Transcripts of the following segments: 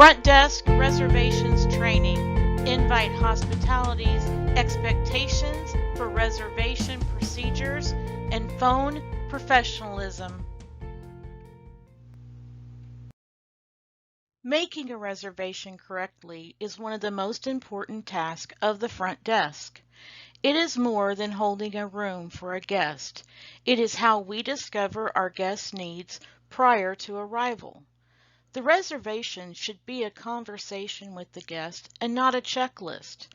Front desk reservations training, invite hospitalities, expectations for reservation procedures, and phone professionalism. Making a reservation correctly is one of the most important tasks of the front desk. It is more than holding a room for a guest. It is how we discover our guest's needs prior to arrival. The reservation should be a conversation with the guest and not a checklist.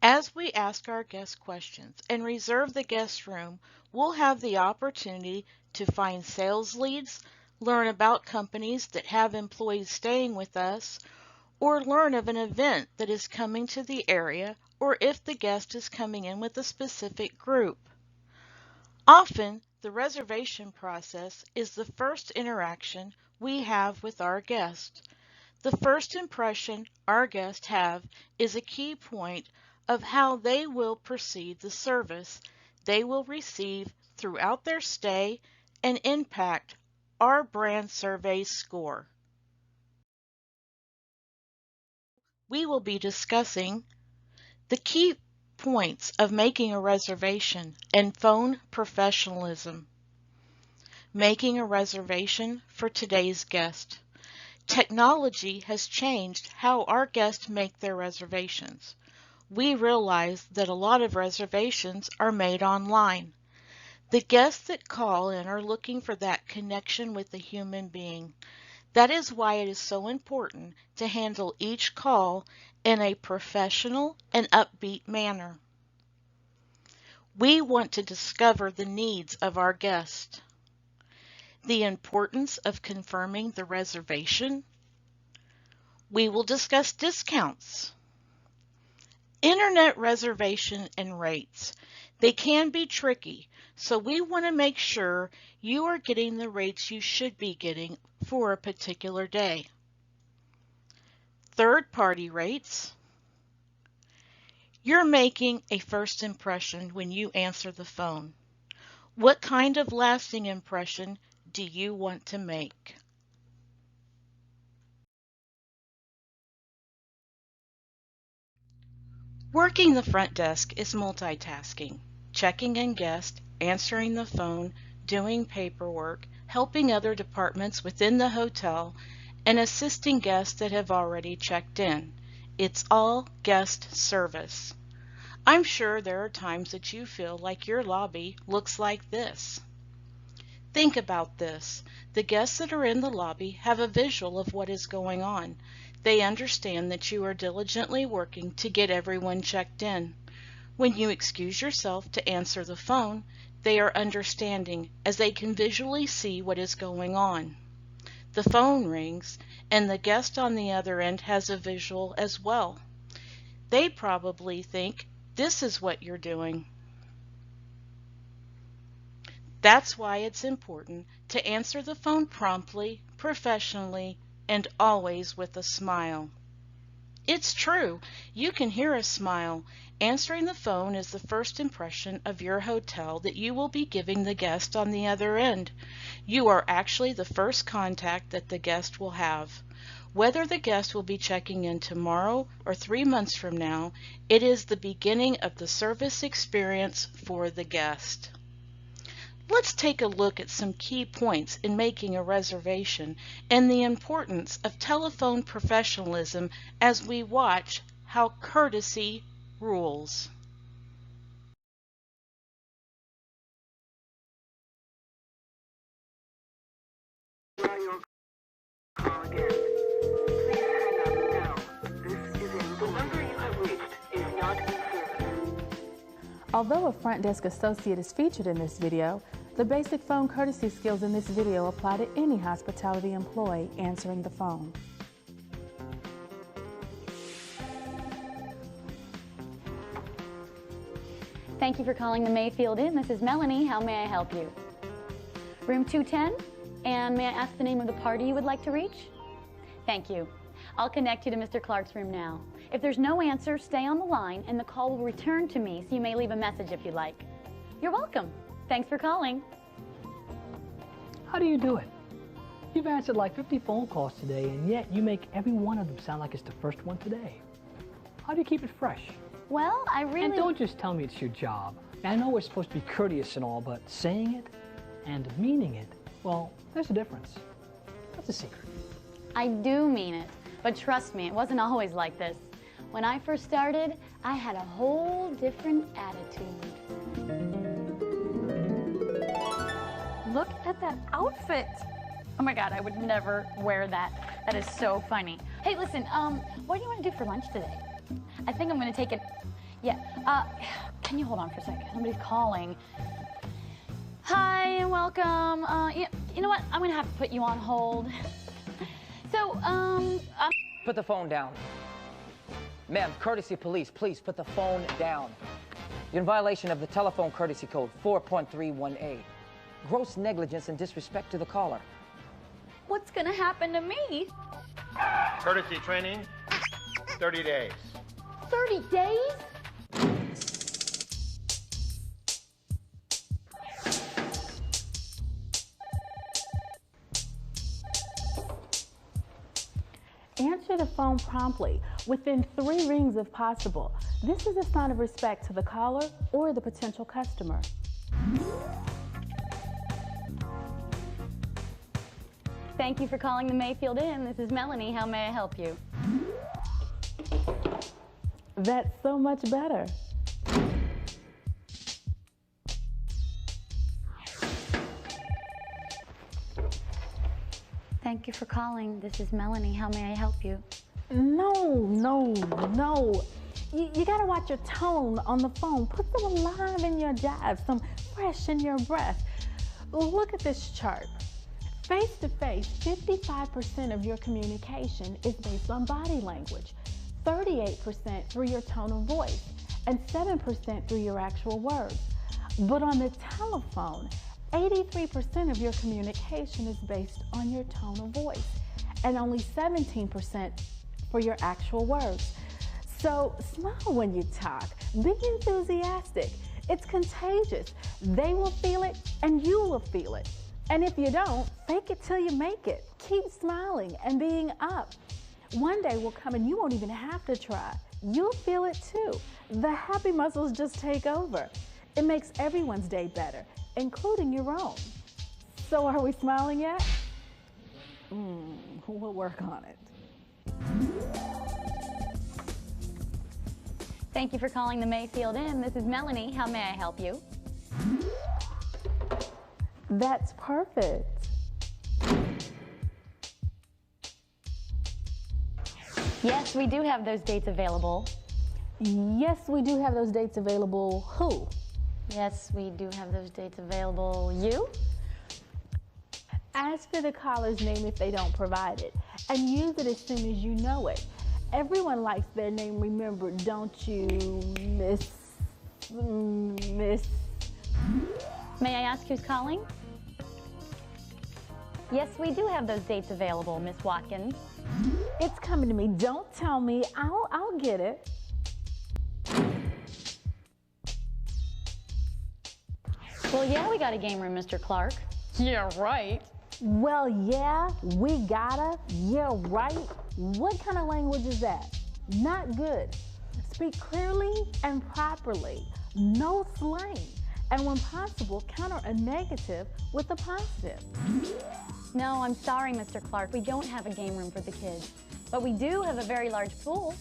As we ask our guest questions and reserve the guest room, we'll have the opportunity to find sales leads, learn about companies that have employees staying with us, or learn of an event that is coming to the area, or if the guest is coming in with a specific group. Often, the reservation process is the first interaction we have with our guest. The first impression our guests have is a key point of how they will perceive the service they will receive throughout their stay and impact our brand survey score. We will be discussing the key points of making a reservation and phone professionalism. Making a reservation for today's guest. Technology has changed how our guests make their reservations. We realize that a lot of reservations are made online. The guests that call in are looking for that connection with a human being. That is why it is so important to handle each call in a professional and upbeat manner. We want to discover the needs of our guest. The importance of confirming the reservation. We will discuss discounts. Internet reservation and rates. They can be tricky, so we want to make sure you are getting the rates you should be getting for a particular day. Third-party rates. You're making a first impression when you answer the phone. What kind of lasting impression do you want to make? Working the front desk is multitasking, checking in guests, answering the phone, doing paperwork, helping other departments within the hotel, and assisting guests that have already checked in. It's all guest service. I'm sure there are times that you feel like your lobby looks like this. Think about this. The guests that are in the lobby have a visual of what is going on. They understand that you are diligently working to get everyone checked in. When you excuse yourself to answer the phone, they are understanding as they can visually see what is going on. The phone rings, and the guest on the other end has a visual as well. They probably think, this is what you're doing. That's why it's important to answer the phone promptly, professionally, and always with a smile. It's true, you can hear a smile. Answering the phone is the first impression of your hotel that you will be giving the guest on the other end. You are actually the first contact that the guest will have. Whether the guest will be checking in tomorrow or 3 months from now, it is the beginning of the service experience for the guest. Let's take a look at some key points in making a reservation and the importance of telephone professionalism as we watch how courtesy rules. Although a front desk associate is featured in this video, the basic phone courtesy skills in this video apply to any hospitality employee answering the phone. Thank you for calling the Mayfield Inn. This is Melanie. How may I help you? Room 210? And may I ask the name of the party you would like to reach? Thank you. I'll connect you to Mr. Clark's room now. If there's no answer, stay on the line and the call will return to me, so you may leave a message if you'd like. You're welcome. Thanks for calling. How do you do it? You've answered like 50 phone calls today, and yet you make every one of them sound like it's the first one today. How do you keep it fresh? Well, I really... And don't just tell me it's your job. I know we're supposed to be courteous and all, but saying it and meaning it, well, there's a difference. What's the secret? I do mean it, but trust me, it wasn't always like this. When I first started, I had a whole different attitude. Look at that outfit. Oh my God, I would never wear that. That is so funny. Hey, listen, what do you want to do for lunch today? I think I'm gonna take it, yeah, can you hold on for a second? Somebody's calling. Hi, and welcome. You know what? I'm gonna have to put you on hold. So, Put the phone down. Ma'am, courtesy police, please put the phone down. You're in violation of the telephone courtesy code 4.31A. Gross negligence and disrespect to the caller. what's gonna happen to me? Courtesy training, 30 days. 30 days? Answer the phone promptly, within 3 rings if possible. This is a sign of respect to the caller or the potential customer. Thank you for calling the Mayfield Inn. This is Melanie. How may I help you? That's so much better. Thank you for calling. This is Melanie. How may I help you? No. You gotta watch your tone on the phone. Put some alive in your jive, some fresh in your breath. Look at this chart. Face to face, 55% of your communication is based on body language, 38% through your tone of voice, and 7% through your actual words. But on the telephone, 83% of your communication is based on your tone of voice, and only 17% for your actual words. So smile when you talk, be enthusiastic. It's contagious. They will feel it, and you will feel it. And if you don't, fake it till you make it. Keep smiling and being up. One day will come and you won't even have to try. You'll feel it too. The happy muscles just take over. It makes everyone's day better, including your own. So are we smiling yet? We'll work on it. Thank you for calling the Mayfield Inn. This is Melanie. How may I help you? That's perfect. Yes, we do have those dates available. Yes, we do have those dates available. Who? Yes, we do have those dates available. You? Ask for the caller's name if they don't provide it, and use it as soon as you know it. Everyone likes their name remembered, don't you, Miss? May I ask who's calling? Yes, we do have those dates available, Miss Watkins. It's coming to me. Don't tell me. I'll get it. Well, yeah, we got a game room, Mr. Clark. Yeah, right. Well, yeah, we gotta. Yeah, right. What kind of language is that? Not good. Speak clearly and properly. No slang. And when possible, counter a negative with a positive. No, I'm sorry, Mr. Clark. We don't have a game room for the kids. But we do have a very large pool.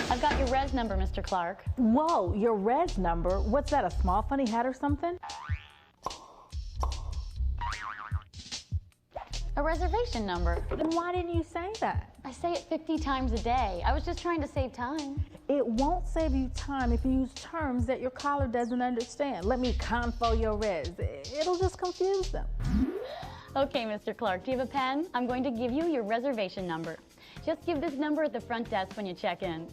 I've got your res number, Mr. Clark. Whoa, your res number? What's that, a small funny hat or something? A reservation number. Then why didn't you say that? I say it 50 times a day. I was just trying to save time. It won't save you time if you use terms that your caller doesn't understand. Let me confo your res. It'll just confuse them. Okay, Mr. Clark, do you have a pen? I'm going to give you your reservation number. Just give this number at the front desk when you check in.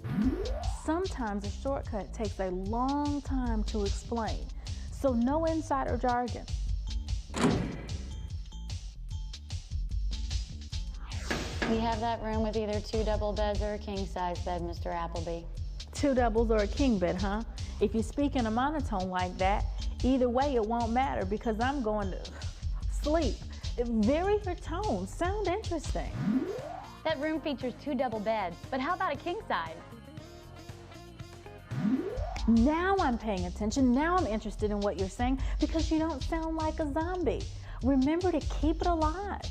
Sometimes a shortcut takes a long time to explain, so no insider jargon. We have that room with either 2 double beds or a king-size bed, Mr. Appleby. 2 doubles or a king bed, huh? If you speak in a monotone like that, Either way, it won't matter because I'm going to sleep. Vary your tone. Sound interesting. That room features 2 double beds, but how about a king size? Now I'm paying attention. Now I'm interested in what you're saying because you don't sound like a zombie. Remember to keep it alive.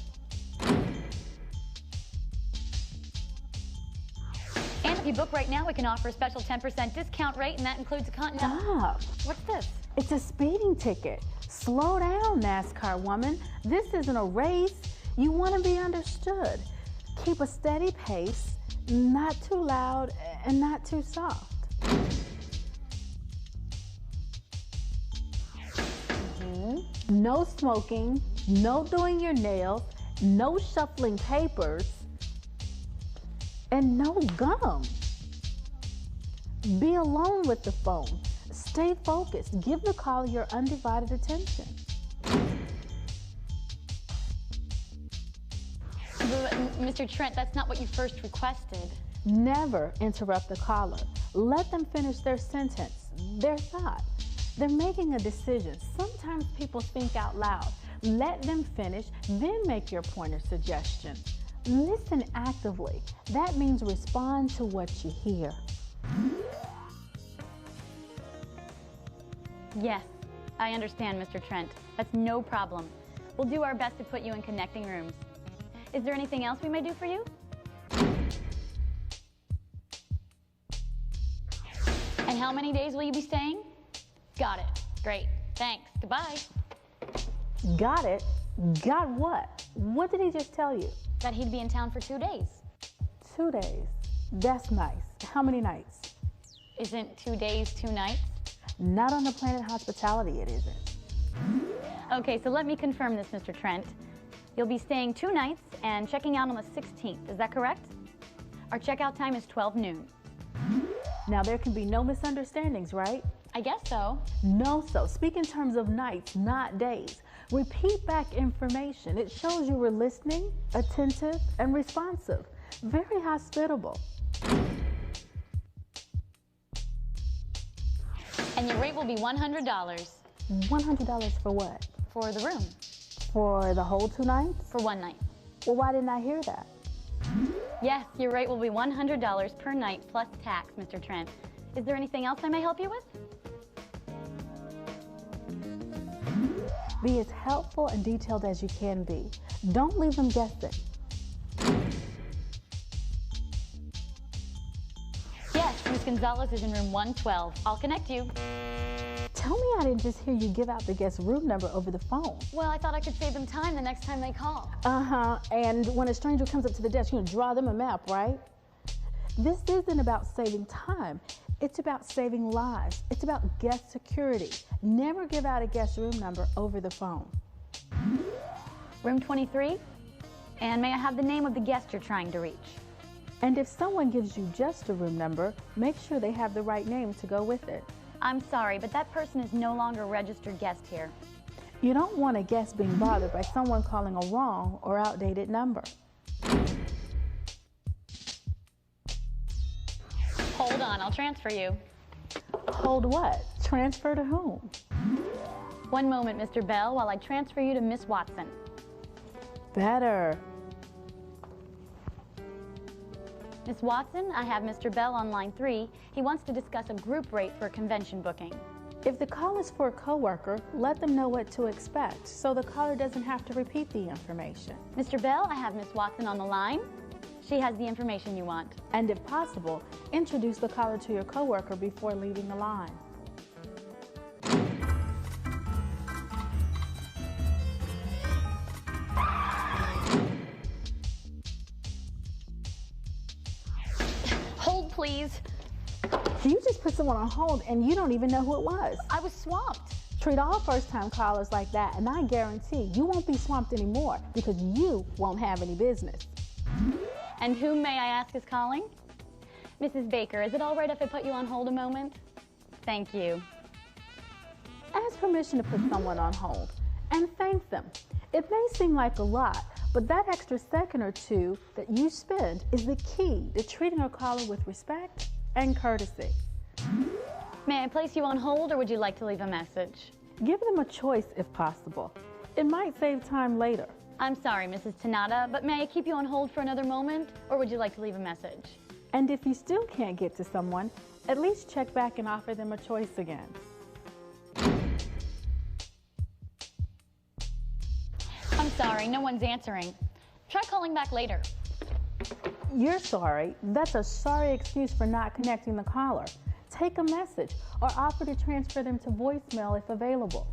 And if you book right now, we can offer a special 10% discount rate, and that includes a continental. Stop. What's this? It's a speeding ticket. Slow down, NASCAR woman. This isn't a race. You want to be understood. Keep a steady pace, not too loud and not too soft. No smoking, no doing your nails, no shuffling papers, and no gum. Be alone with the phone. Stay focused. Give the caller your undivided attention. But, Mr. Trent, that's not what you first requested. Never interrupt the caller. Let them finish their sentence, their thought. They're making a decision. Sometimes people think out loud. Let them finish, then make your point or suggestion. Listen actively. That means respond to what you hear. Yes, I understand, Mr. Trent. That's no problem. We'll do our best to put you in connecting rooms. Is there anything else we may do for you? And how many days will you be staying? Got it. Great. Thanks. Goodbye. Got it? Got what? What did he just tell you? That he'd be in town for 2 days. 2 days. That's nice. How many nights? Isn't 2 days 2 nights? Not on the Planet Hospitality, it isn't. Okay, so let me confirm this, Mr. Trent. You'll be staying 2 nights and checking out on the 16th. Is that correct? Our checkout time is 12 noon. Now, there can be no misunderstandings, right? I guess so. No, so. Speak in terms of nights, not days. Repeat back information. It shows you were listening, attentive, and responsive. Very hospitable. And your rate will be $100. $100 for what? For the room. For the whole 2 nights? For 1 night. Well, why didn't I hear that? Yes, your rate will be $100 per night plus tax, Mr. Trent. Is there anything else I may help you with? Be as helpful and detailed as you can be. Don't leave them guessing. Yes, Ms. Gonzalez is in room 112. I'll connect you. Tell me I didn't just hear you give out the guest room number over the phone. Well, I thought I could save them time the next time they call. Uh-huh, and when a stranger comes up to the desk, you're gonna draw them a map, right? This isn't about saving time. It's about saving lives. It's about guest security. Never give out a guest room number over the phone. Room 23? And may I have the name of the guest you're trying to reach? And if someone gives you just a room number, make sure they have the right name to go with it. I'm sorry, but that person is no longer a registered guest here. You don't want a guest being bothered by someone calling a wrong or outdated number. Hold on, I'll transfer you. Hold what? Transfer to whom? One moment, Mr. Bell, while I transfer you to Miss Watson. Better. Miss Watson, I have Mr. Bell on line 3. He wants to discuss a group rate for a convention booking. If the call is for a coworker, let them know what to expect so the caller doesn't have to repeat the information. Mr. Bell, I have Miss Watson on the line. She has the information you want. And if possible, introduce the caller to your coworker before leaving the line. Hold, please. You just put someone on hold and you don't even know who it was. I was swamped. Treat all first-time callers like that, and I guarantee you won't be swamped anymore because you won't have any business. And whom may I ask is calling? Mrs. Baker, is it all right if I put you on hold a moment? Thank you. Ask permission to put someone on hold and thank them. It may seem like a lot, but that extra second or two that you spend is the key to treating a caller with respect and courtesy. May I place you on hold, or would you like to leave a message? Give them a choice if possible. It might save time later. I'm sorry, Mrs. Tanada, but may I keep you on hold for another moment, or would you like to leave a message? And if you still can't get to someone, at least check back and offer them a choice again. I'm sorry, no one's answering. Try calling back later. You're sorry. That's a sorry excuse for not connecting the caller. Take a message or offer to transfer them to voicemail if available.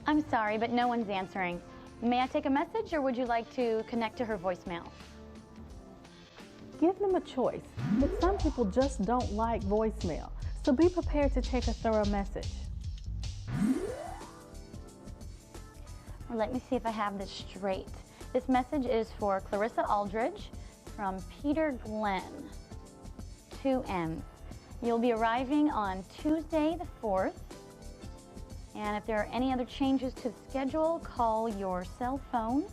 I'm sorry, but no one's answering. May I take a message, or would you like to connect to her voicemail? Give them a choice, but some people just don't like voicemail, so be prepared to take a thorough message. Well, let me see if I have this straight. This message is for Clarissa Aldridge from Peter Glenn, 2M. You'll be arriving on Tuesday the 4th. And if there are any other changes to the schedule, call your cell phone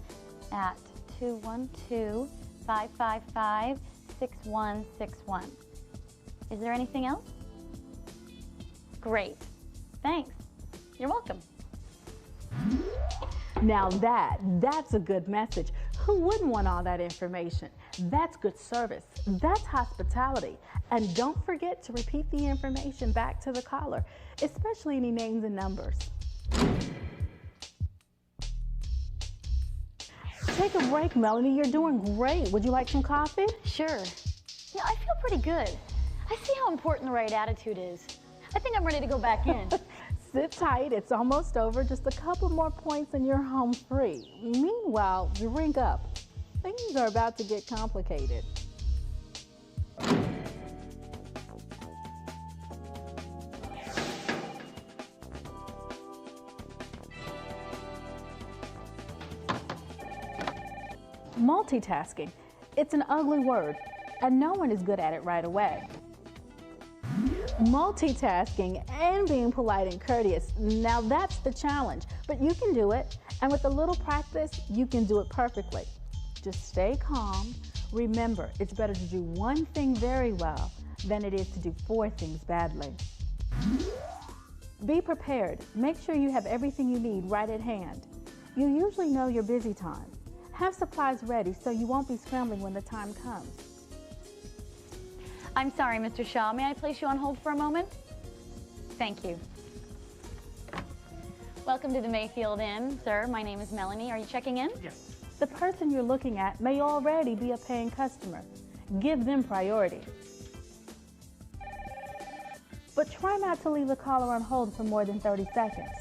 at 212-555-6161. Is there anything else? Great. Thanks. You're welcome. Now that's a good message. Who wouldn't want all that information? That's good service. That's hospitality. And don't forget to repeat the information back to the caller, especially any names and numbers. Take a break, Melanie. You're doing great. Would you like some coffee? Sure. Yeah, I feel pretty good. I see how important the right attitude is. I think I'm ready to go back in. Sit tight. It's almost over. Just a couple more points and you're home free. Meanwhile, drink up. Things are about to get complicated. Multitasking. It's an ugly word, and no one is good at it right away. Multitasking and being polite and courteous, now that's the challenge, but you can do it, and with a little practice, you can do it perfectly. Just stay calm. Remember, it's better to do one thing very well than it is to do 4 things badly. Be prepared. Make sure you have everything you need right at hand. You usually know your busy time. Have supplies ready so you won't be scrambling when the time comes. I'm sorry, Mr. Shaw. May I place you on hold for a moment? Thank you. Welcome to the Mayfield Inn, sir. My name is Melanie. Are you checking in? Yes. The person you're looking at may already be a paying customer. Give them priority. But try not to leave the caller on hold for more than 30 seconds.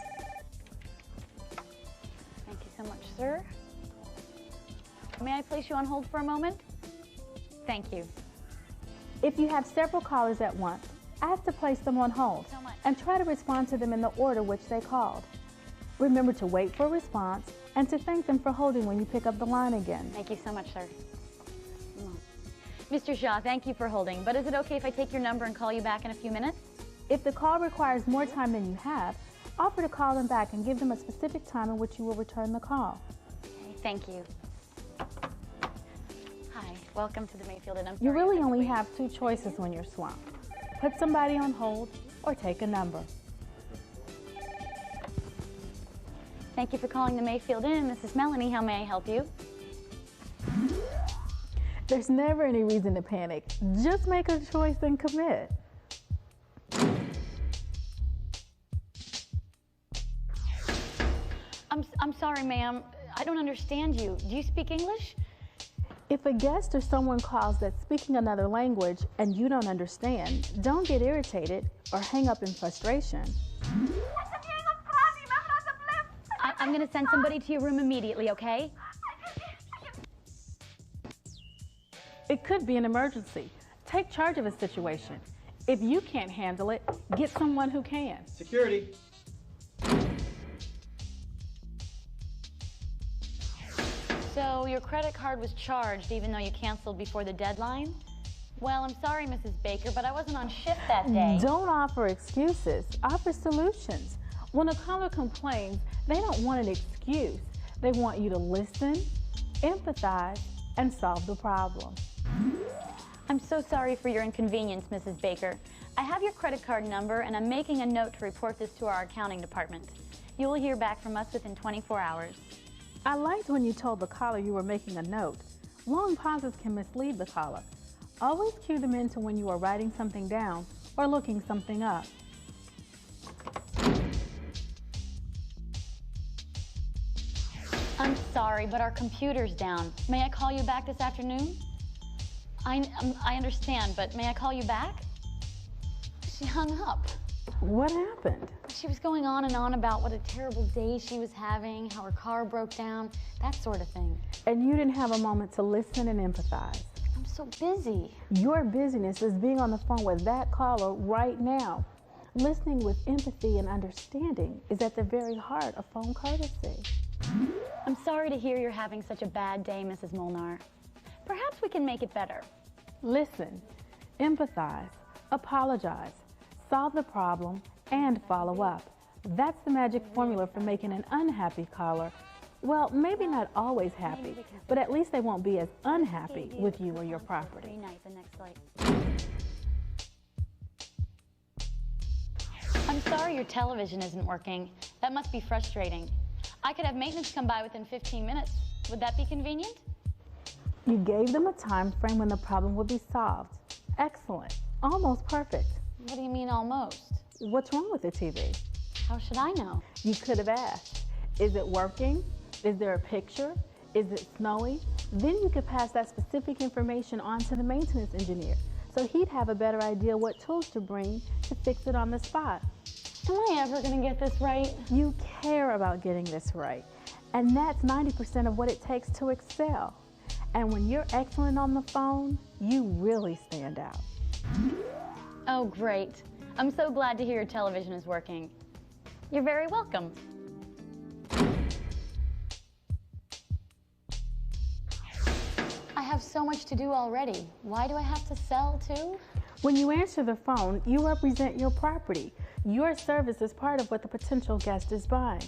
Thank you so much, sir. May I place you on hold for a moment? Thank you. If you have several callers at once, ask to place them on hold So much. and try to respond to them in the order which they called. Remember to wait for a response and to thank them for holding when you pick up the line again. Thank you so much, sir. Mr. Shaw, thank you for holding, but is it okay if I take your number and call you back in a few minutes? If the call requires more time than you have, offer to call them back and give them a specific time in which you will return the call. Okay, thank you. Hi, welcome to the Mayfield Inn. I'm You sorry really I had to only wait. have 2 choices when you're swamped. Put somebody on hold or take a number. Thank you for calling the Mayfield Inn. This is Melanie. How may I help you? There's never any reason to panic. Just make a choice and commit. I'm sorry, ma'am. I don't understand you. Do you speak English? If a guest or someone calls that's speaking another language and you don't understand, don't get irritated or hang up in frustration. I'm going to send somebody to your room immediately, okay? It could be an emergency. Take charge of a situation. If you can't handle it, get someone who can. Security. So your credit card was charged even though you canceled before the deadline? Well, I'm sorry, Mrs. Baker, but I wasn't on shift that day. Don't offer excuses. Offer solutions. When a caller complains, they don't want an excuse. They want you to listen, empathize, and solve the problem. I'm so sorry for your inconvenience, Mrs. Baker. I have your credit card number, and I'm making a note to report this to our accounting department. You will hear back from us within 24 hours. I liked when you told the caller you were making a note. Long pauses can mislead the caller. Always cue them into when you are writing something down or looking something up. I'm sorry, but our computer's down. May I call you back this afternoon? I understand, but may I call you back? She hung up. What happened? She was going on and on about what a terrible day she was having, how her car broke down, that sort of thing. And you didn't have a moment to listen and empathize. I'm so busy. Your busyness is being on the phone with that caller right now. Listening with empathy and understanding is at the very heart of phone courtesy. I'm sorry to hear you're having such a bad day, Mrs. Molnar. Perhaps we can make it better. Listen, empathize, apologize, solve the problem, and follow up. That's the magic formula for making an unhappy caller, well, maybe not always happy, but at least they won't be as unhappy with you or your property. I'm sorry your television isn't working. That must be frustrating. I could have maintenance come by within 15 minutes. Would that be convenient? You gave them a time frame when the problem would be solved. Excellent. Almost perfect. What do you mean almost? What's wrong with the TV? How should I know? You could have asked. Is it working? Is there a picture? Is it snowy? Then you could pass that specific information on to the maintenance engineer, so he'd have a better idea what tools to bring to fix it on the spot. Am I ever going to get this right? You care about getting this right, and that's 90% of what it takes to excel. And when you're excellent on the phone, you really stand out. Oh, great. I'm so glad to hear your television is working. You're very welcome. I have so much to do already. Why do I have to sell too? When you answer the phone, you represent your property. Your service is part of what the potential guest is buying.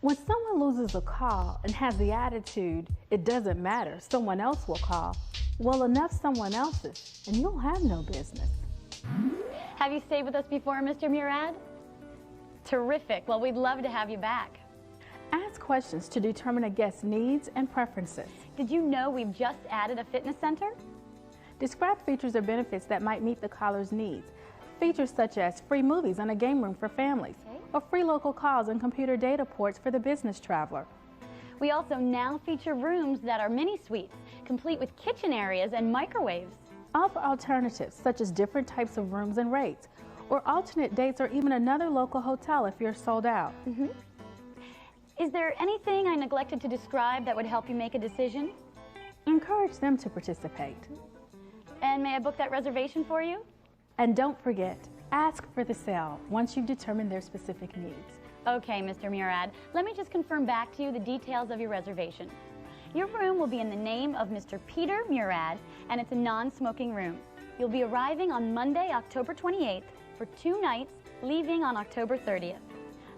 When someone loses a call and has the attitude, it doesn't matter, someone else will call, well, enough someone else's, and you'll have no business. Have you stayed with us before, Mr. Murad? Terrific. Well, we'd love to have you back. Ask questions to determine a guest's needs and preferences. Did you know we've just added a fitness center? Describe features or benefits that might meet the caller's needs. Features such as free movies and a game room for families, or free local calls and computer data ports for the business traveler. We also now feature rooms that are mini suites, complete with kitchen areas and microwaves. Offer alternatives such as different types of rooms and rates, or alternate dates or even another local hotel if you're sold out. Is there anything I neglected to describe that would help you make a decision? Encourage them to participate. And may I book that reservation for you? And don't forget, ask for the sale once you've determined their specific needs. Okay, Mr. Murad, let me just confirm back to you the details of your reservation. Your room will be in the name of Mr. Peter Murad, and it's a non-smoking room. You'll be arriving on Monday, October 28th for 2 nights, leaving on October 30th.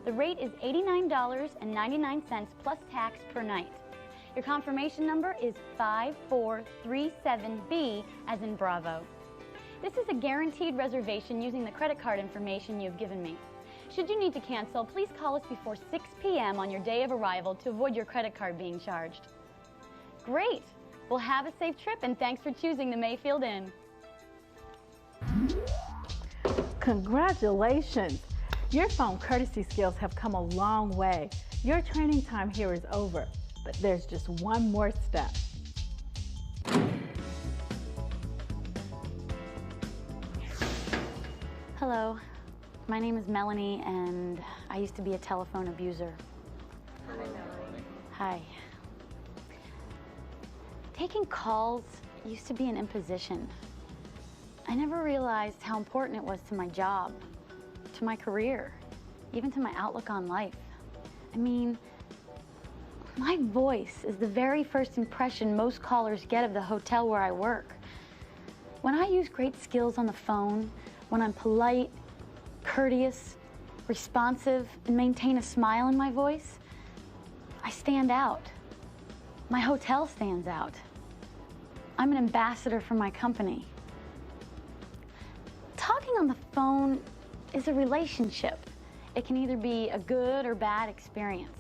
The rate is $89.99 plus tax per night. Your confirmation number is 5437B as in Bravo. This is a guaranteed reservation using the credit card information you've given me. Should you need to cancel, please call us before 6 p.m. on your day of arrival to avoid your credit card being charged. Great! Well, have a safe trip and thanks for choosing the Mayfield Inn. Congratulations! Your phone courtesy skills have come a long way. Your training time here is over, but there's just one more step. Hello, my name is Melanie and I used to be a telephone abuser. Hi, Melanie. Hi. Taking calls used to be an imposition. I never realized how important it was to my job, to my career, even to my outlook on life. I mean, my voice is the very first impression most callers get of the hotel where I work. When I use great skills on the phone, when I'm polite, courteous, responsive, and maintain a smile in my voice, I stand out. My hotel stands out. I'm an ambassador for my company. on the phone is a relationship. It can either be a good or bad experience.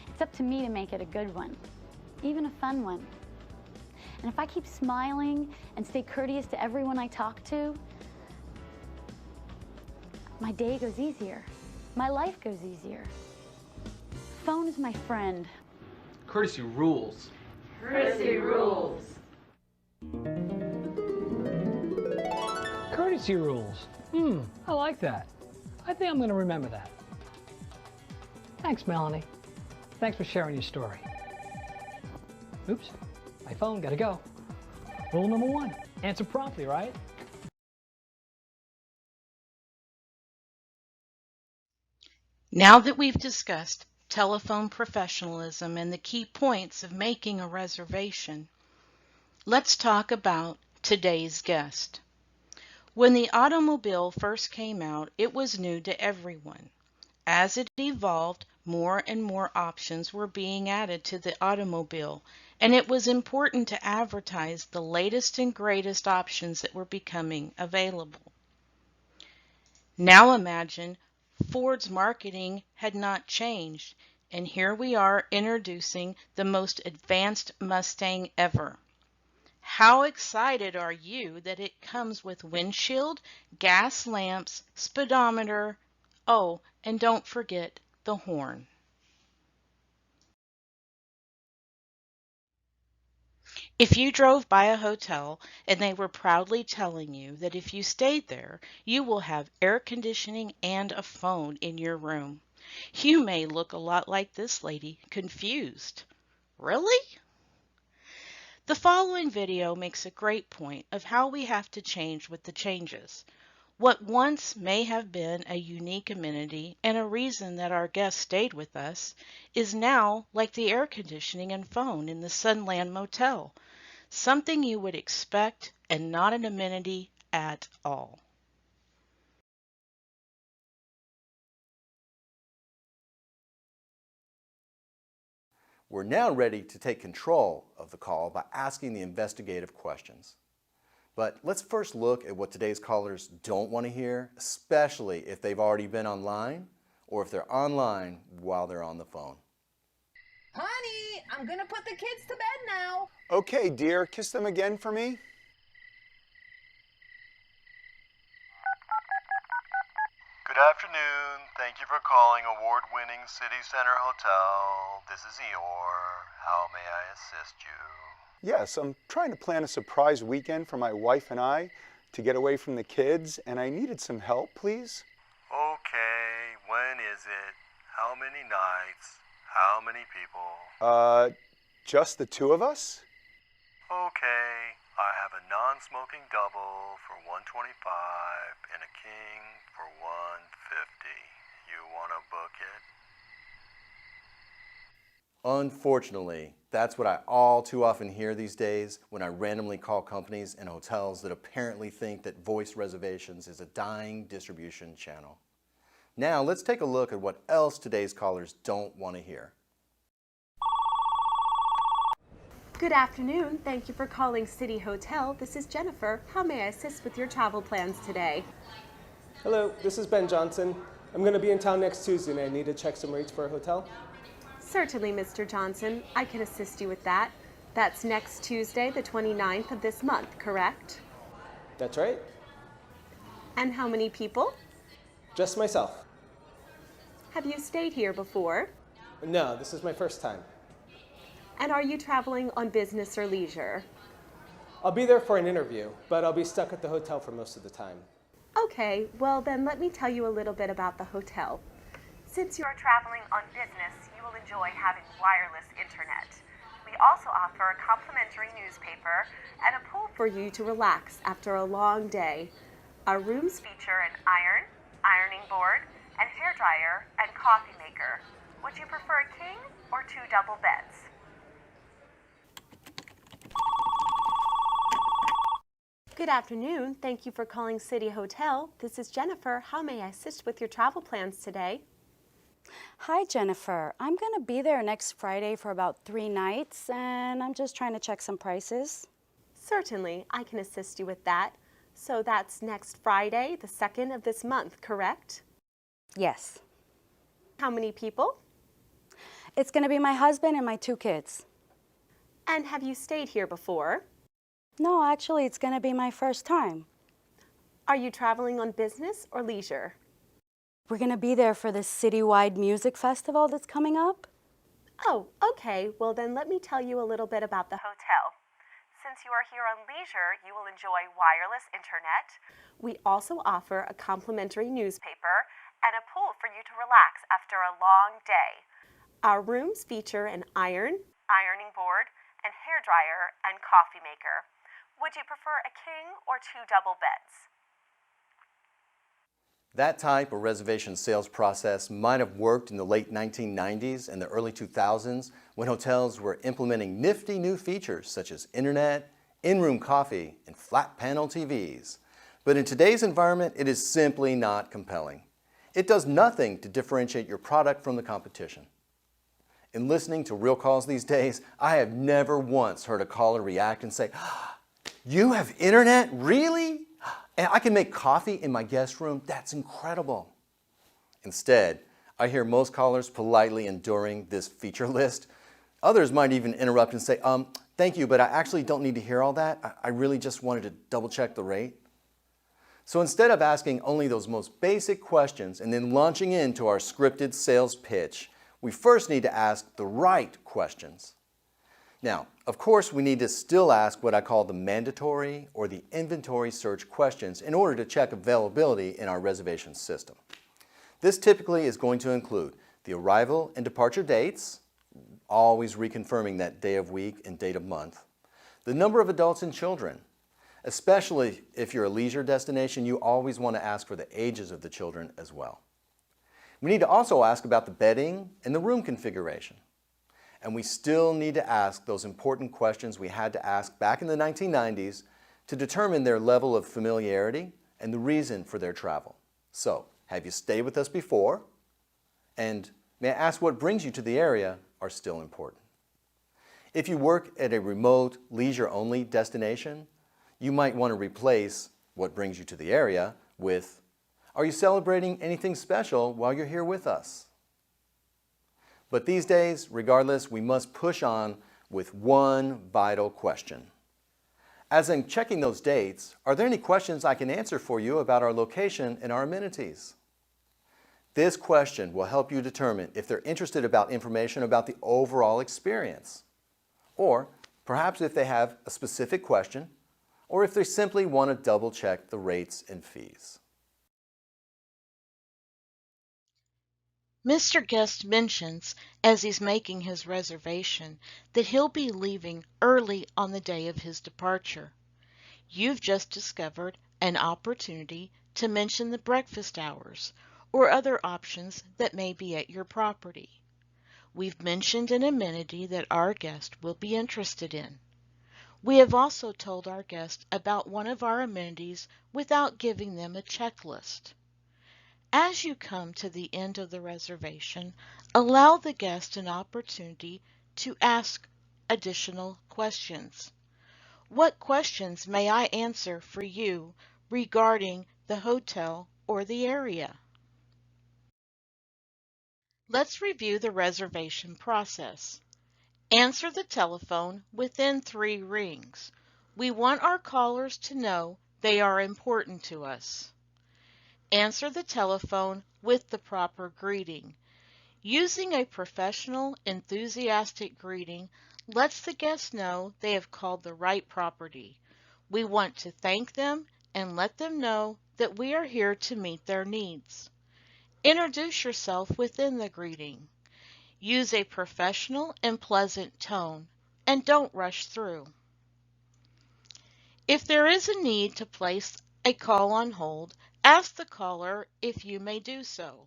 It's up to me to make it a good one, even a fun one. And if I keep smiling and stay courteous to everyone I talk to, my day goes easier. My life goes easier. Phone is my friend. Courtesy rules. Courtesy rules. Courtesy rules. I like that. I think I'm going to remember that. Thanks, Melanie. Thanks for sharing your story. Oops, my phone, gotta go. Rule number 1, answer promptly, right? Now that we've discussed telephone professionalism and the key points of making a reservation, let's talk about today's guest. When the automobile first came out, it was new to everyone. As it evolved, more and more options were being added to the automobile, and it was important to advertise the latest and greatest options that were becoming available. Now imagine Ford's marketing had not changed, and here we are introducing the most advanced Mustang ever. How excited are you that it comes with windshield, gas lamps, speedometer, oh, and don't forget the horn. If you drove by a hotel and they were proudly telling you that if you stayed there, you will have air conditioning and a phone in your room, you may look a lot like this lady, confused. Really? The following video makes a great point of how we have to change with the changes. What once may have been a unique amenity and a reason that our guests stayed with us is now like the air conditioning and phone in the Sunland Motel, something you would expect and not an amenity at all. We're now ready to take control of the call by asking the investigative questions. But let's first look at what today's callers don't want to hear, especially if they've already been online or if they're online while they're on the phone. Honey, I'm gonna put the kids to bed now. Okay, dear, kiss them again for me. Good afternoon. Thank you for calling award-winning City Center Hotel. This is Eeyore. How may I assist you? Yes, I'm trying to plan a surprise weekend for my wife and I to get away from the kids, and I needed some help, please. Okay, when is it? How many nights? How many people? Just the two of us? Okay, I have a non-smoking double for $125 and a king for $150. You want to book it? Unfortunately, that's what I all too often hear these days when I randomly call companies and hotels that apparently think that voice reservations is a dying distribution channel. Now let's take a look at what else today's callers don't want to hear. Good afternoon. Thank you for calling City Hotel. This is Jennifer. How may I assist with your travel plans today? Hello, this is Ben Johnson. I'm going to be in town next Tuesday and I need to check some rates for a hotel. Certainly, Mr. Johnson. I can assist you with that. That's next Tuesday, the 29th of this month, correct? That's right. And how many people? Just myself. Have you stayed here before? No, this is my first time. And are you traveling on business or leisure? I'll be there for an interview, but I'll be stuck at the hotel for most of the time. Okay, well then let me tell you a little bit about the hotel. Since you're traveling on business, you will enjoy having wireless internet. We also offer a complimentary newspaper and a pool for you to relax after a long day. Our rooms feature an iron, ironing board, and hairdryer and coffee maker. Would you prefer a king or 2 double beds? Good afternoon. Thank you for calling City Hotel. This is Jennifer. How may I assist with your travel plans today? Hi, Jennifer. I'm going to be there next Friday for about 3 nights, and I'm just trying to check some prices. Certainly. I can assist you with that. So that's next Friday, the 2nd of this month, correct? Yes. How many people? It's going to be my husband and my 2 kids. And have you stayed here before? No, actually, it's going to be my first time. Are you traveling on business or leisure? We're going to be there for this citywide music festival that's coming up. Oh, okay. Well, then let me tell you a little bit about the hotel. Since you are here on leisure, you will enjoy wireless internet. We also offer a complimentary newspaper and a pool for you to relax after a long day. Our rooms feature an ironing board, and hairdryer and coffee maker. Would you prefer a king or 2 double beds? That type of reservation sales process might have worked in the late 1990s and the early 2000s when hotels were implementing nifty new features such as internet, in-room coffee, and flat panel TVs. But in today's environment, it is simply not compelling. It does nothing to differentiate your product from the competition. In listening to real calls these days, I have never once heard a caller react and say, "You have internet? Really? And I can make coffee in my guest room? That's incredible." Instead, I hear most callers politely enduring this feature list. Others might even interrupt and say, "Thank you, but I actually don't need to hear all that. I really just wanted to double check the rate." So instead of asking only those most basic questions and then launching into our scripted sales pitch, we first need to ask the right questions. Now, of course, we need to still ask what I call the mandatory or the inventory search questions in order to check availability in our reservation system. This typically is going to include the arrival and departure dates, always reconfirming that day of week and date of month, the number of adults and children. Especially if you're a leisure destination, you always want to ask for the ages of the children as well. We need to also ask about the bedding and the room configuration. And we still need to ask those important questions we had to ask back in the 1990s to determine their level of familiarity and the reason for their travel. So, have you stayed with us before? And may I ask what brings you to the area are still important. If you work at a remote, leisure-only destination, you might want to replace what brings you to the area with, "Are you celebrating anything special while you're here with us?" But these days, regardless, we must push on with one vital question. As I'm checking those dates, are there any questions I can answer for you about our location and our amenities? This question will help you determine if they're interested about information about the overall experience, or perhaps if they have a specific question, or if they simply want to double check the rates and fees. Mr. Guest mentions, as he's making his reservation, that he'll be leaving early on the day of his departure. You've just discovered an opportunity to mention the breakfast hours or other options that may be at your property. We've mentioned an amenity that our guest will be interested in. We have also told our guest about one of our amenities without giving them a checklist. As you come to the end of the reservation, allow the guest an opportunity to ask additional questions. What questions may I answer for you regarding the hotel or the area? Let's review the reservation process. Answer the telephone within 3 rings. We want our callers to know they are important to us. Answer the telephone with the proper greeting. Using a professional, enthusiastic greeting lets the guests know they have called the right property. We want to thank them and let them know that we are here to meet their needs. Introduce yourself within the greeting. Use a professional and pleasant tone, and don't rush through. If there is a need to place a call on hold, ask the caller if you may do so.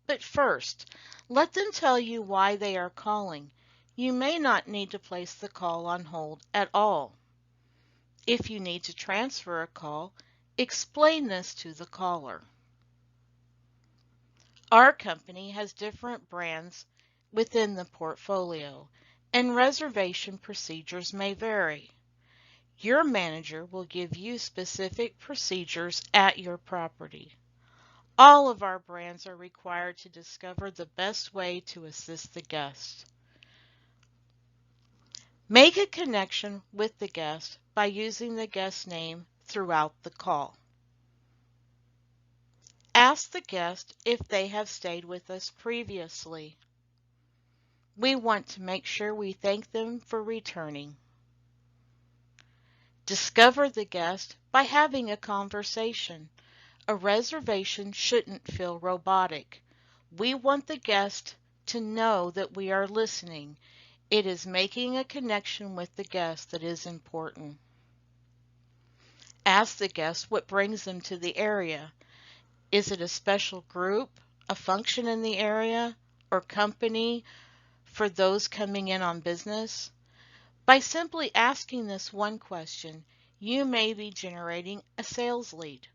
But first, let them tell you why they are calling. You may not need to place the call on hold at all. If you need to transfer a call, explain this to the caller. Our company has different brands within the portfolio, and reservation procedures may vary. Your manager will give you specific procedures at your property. All of our brands are required to discover the best way to assist the guest. Make a connection with the guest by using the guest name throughout the call. Ask the guest if they have stayed with us previously. We want to make sure we thank them for returning. Discover the guest by having a conversation. A reservation shouldn't feel robotic. We want the guest to know that we are listening. It is making a connection with the guest that is important. Ask the guest what brings them to the area. Is it a special group, a function in the area, or company for those coming in on business? By simply asking this one question, you may be generating a sales lead.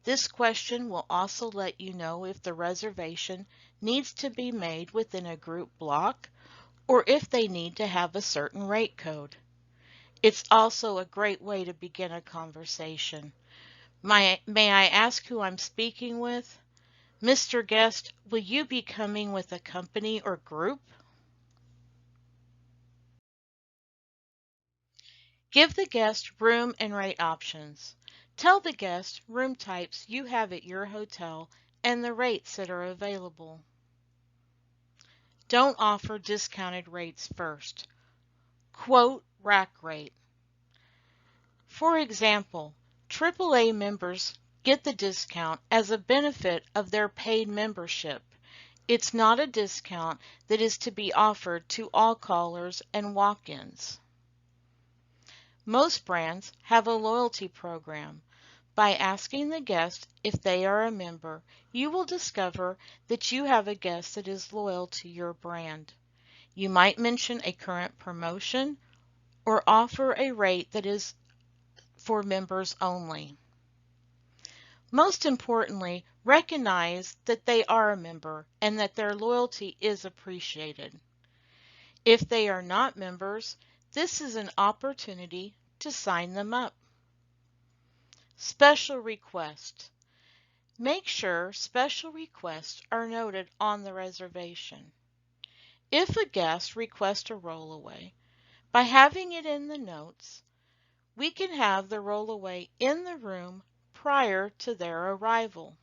This question will also let you know if the reservation needs to be made within a group block or if they need to have a certain rate code. It's also a great way to begin a conversation. May I ask who I'm speaking with? Mr. Guest, will you be coming with a company or group? Give the guest room and rate options. Tell the guest room types you have at your hotel and the rates that are available. Don't offer discounted rates first. Quote rack rate. For example, AAA members get the discount as a benefit of their paid membership. It's not a discount that is to be offered to all callers and walk-ins. Most brands have a loyalty program. By asking the guest if they are a member, you will discover that you have a guest that is loyal to your brand. You might mention a current promotion or offer a rate that is for members only. Most importantly, recognize that they are a member and that their loyalty is appreciated. If they are not members, this is an opportunity to sign them up. Special request. Make sure special requests are noted on the reservation. If a guest requests a rollaway, by having it in the notes, we can have the rollaway in the room prior to their arrival.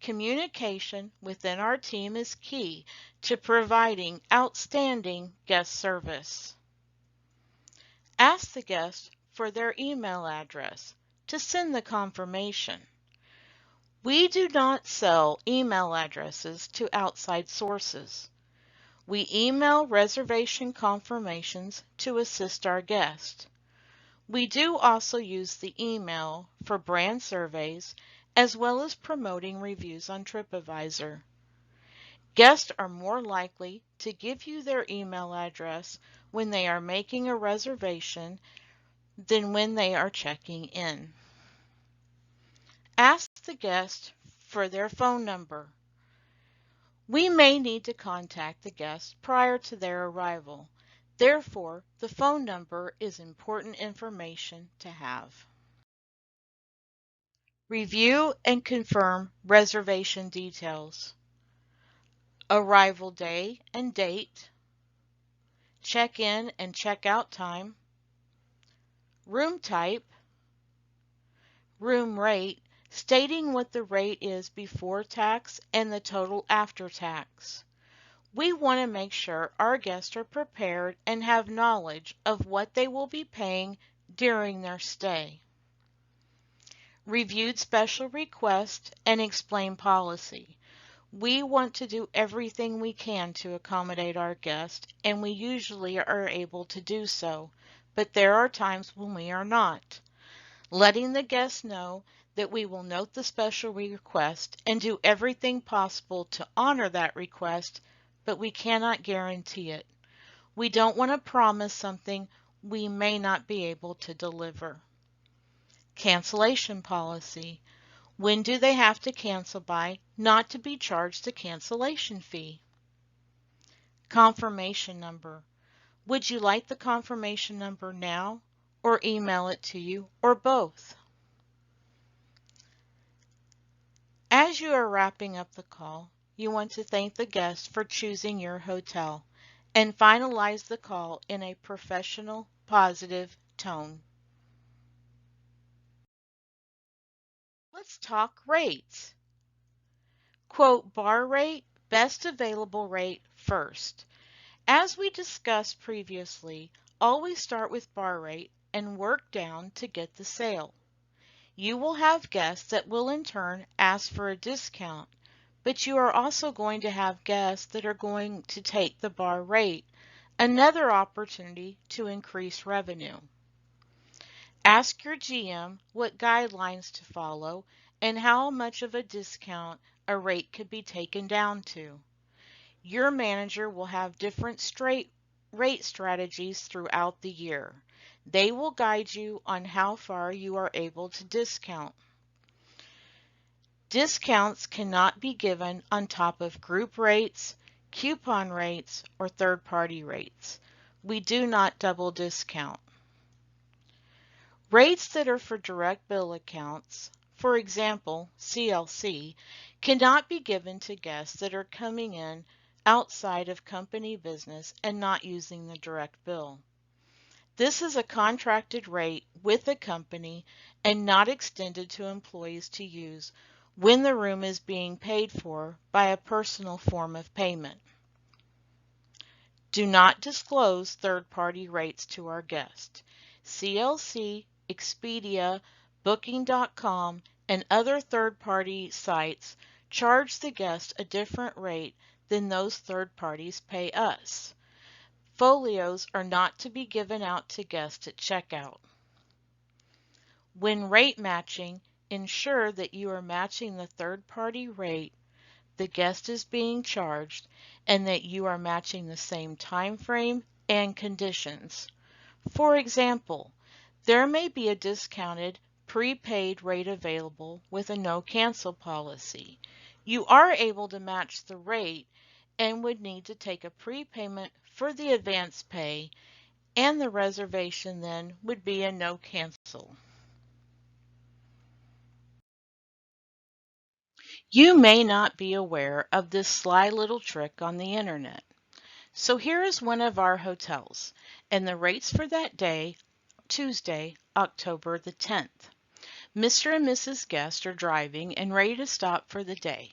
Communication within our team is key to providing outstanding guest service. Ask the guest for their email address to send the confirmation. We do not sell email addresses to outside sources. We email reservation confirmations to assist our guest. We do also use the email for brand surveys as well as promoting reviews on TripAdvisor. Guests are more likely to give you their email address when they are making a reservation than when they are checking in. Ask the guest for their phone number. We may need to contact the guest prior to their arrival. Therefore, the phone number is important information to have. Review and confirm reservation details. Arrival day and date. Check-in and check-out time. Room type. Room rate, stating what the rate is before tax and the total after tax. We want to make sure our guests are prepared and have knowledge of what they will be paying during their stay. Reviewed special request and explain policy. We want to do everything we can to accommodate our guests, and we usually are able to do so, but there are times when we are not. Letting the guests know that we will note the special request and do everything possible to honor that request, but we cannot guarantee it. We don't want to promise something we may not be able to deliver. Cancellation policy. When do they have to cancel by, not to be charged a cancellation fee? Confirmation number. Would you like the confirmation number now or email it to you, or both. As you are wrapping up the call, you want to thank the guest for choosing your hotel and finalize the call in a professional, positive tone. Let's talk rates. Quote bar rate, best available rate first. As we discussed previously, always start with bar rate and work down to get the sale. You will have guests that will in turn ask for a discount, but you are also going to have guests that are going to take the bar rate, another opportunity to increase revenue. Ask your GM what guidelines to follow and how much of a discount a rate could be taken down to. Your manager will have different rate strategies throughout the year. They will guide you on how far you are able to discount. Discounts cannot be given on top of group rates, coupon rates, or third-party rates. We do not double discount. Rates that are for direct bill accounts, for example, CLC, cannot be given to guests that are coming in outside of company business and not using the direct bill. This is a contracted rate with the company and not extended to employees to use when the room is being paid for by a personal form of payment. Do not disclose third-party rates to our guests. CLC, Expedia, Booking.com, and other third-party sites charge the guest a different rate than those third parties pay us. Folios are not to be given out to guests at checkout. When rate matching, ensure that you are matching the third-party rate the guest is being charged and that you are matching the same time frame and conditions. For example, there may be a discounted prepaid rate available with a no-cancel policy. You are able to match the rate and would need to take a prepayment for the advance pay, and the reservation then would be a no-cancel. You may not be aware of this sly little trick on the internet. So here is one of our hotels, and the rates for that day, Tuesday, October the 10th. Mr. and Mrs. Guest are driving and ready to stop for the day.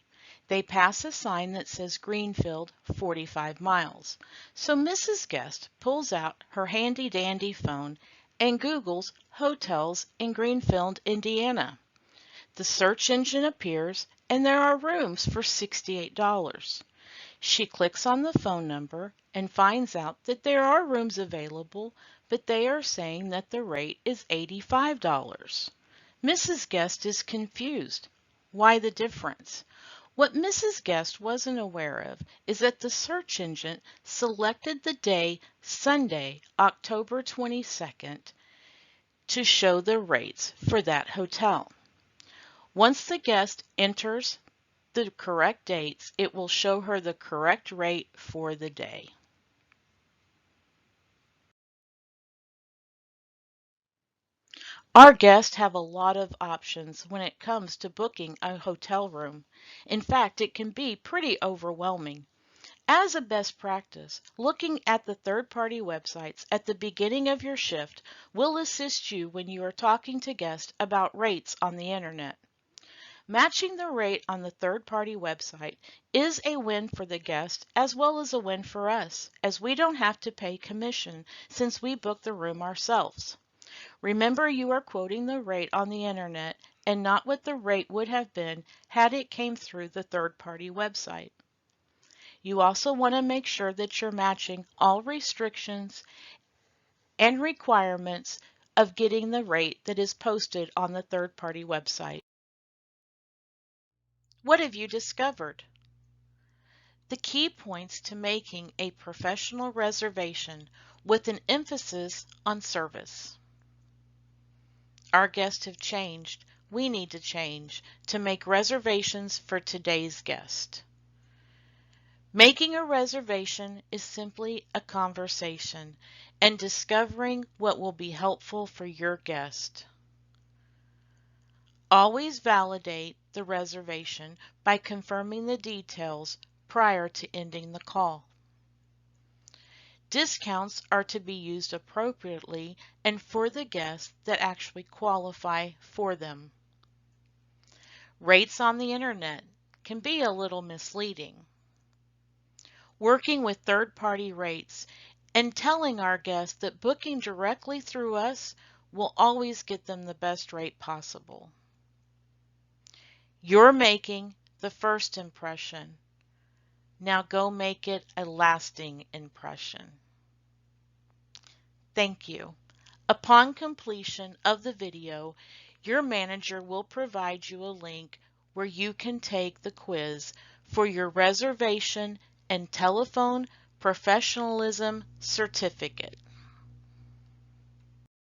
They pass a sign that says Greenfield, 45 miles. So Mrs. Guest pulls out her handy-dandy phone and Googles hotels in Greenfield, Indiana. The search engine appears and there are rooms for $68. She clicks on the phone number and finds out that there are rooms available, but they are saying that the rate is $85. Mrs. Guest is confused. Why the difference? What Mrs. Guest wasn't aware of is that the search engine selected the day Sunday, October 22nd, to show the rates for that hotel. Once the guest enters the correct dates, it will show her the correct rate for the day. Our guests have a lot of options when it comes to booking a hotel room. In fact, it can be pretty overwhelming. As a best practice, looking at the third-party websites at the beginning of your shift will assist you when you are talking to guests about rates on the internet. Matching the rate on the third-party website is a win for the guest as well as a win for us, as we don't have to pay commission since we book the room ourselves. Remember, you are quoting the rate on the internet and not what the rate would have been had it came through the third-party website. You also want to make sure that you're matching all restrictions and requirements of getting the rate that is posted on the third-party website. What have you discovered? The key points to making a professional reservation with an emphasis on service. Our guests have changed. We need to change to make reservations for today's guest. Making a reservation is simply a conversation and discovering what will be helpful for your guest. Always validate the reservation by confirming the details prior to ending the call. Discounts are to be used appropriately and for the guests that actually qualify for them. Rates on the internet can be a little misleading. Working with third-party rates and telling our guests that booking directly through us will always get them the best rate possible. You're making the first impression. Now go make it a lasting impression. Thank you. Upon completion of the video, your manager will provide you a link where you can take the quiz for your reservation and telephone professionalism certificate.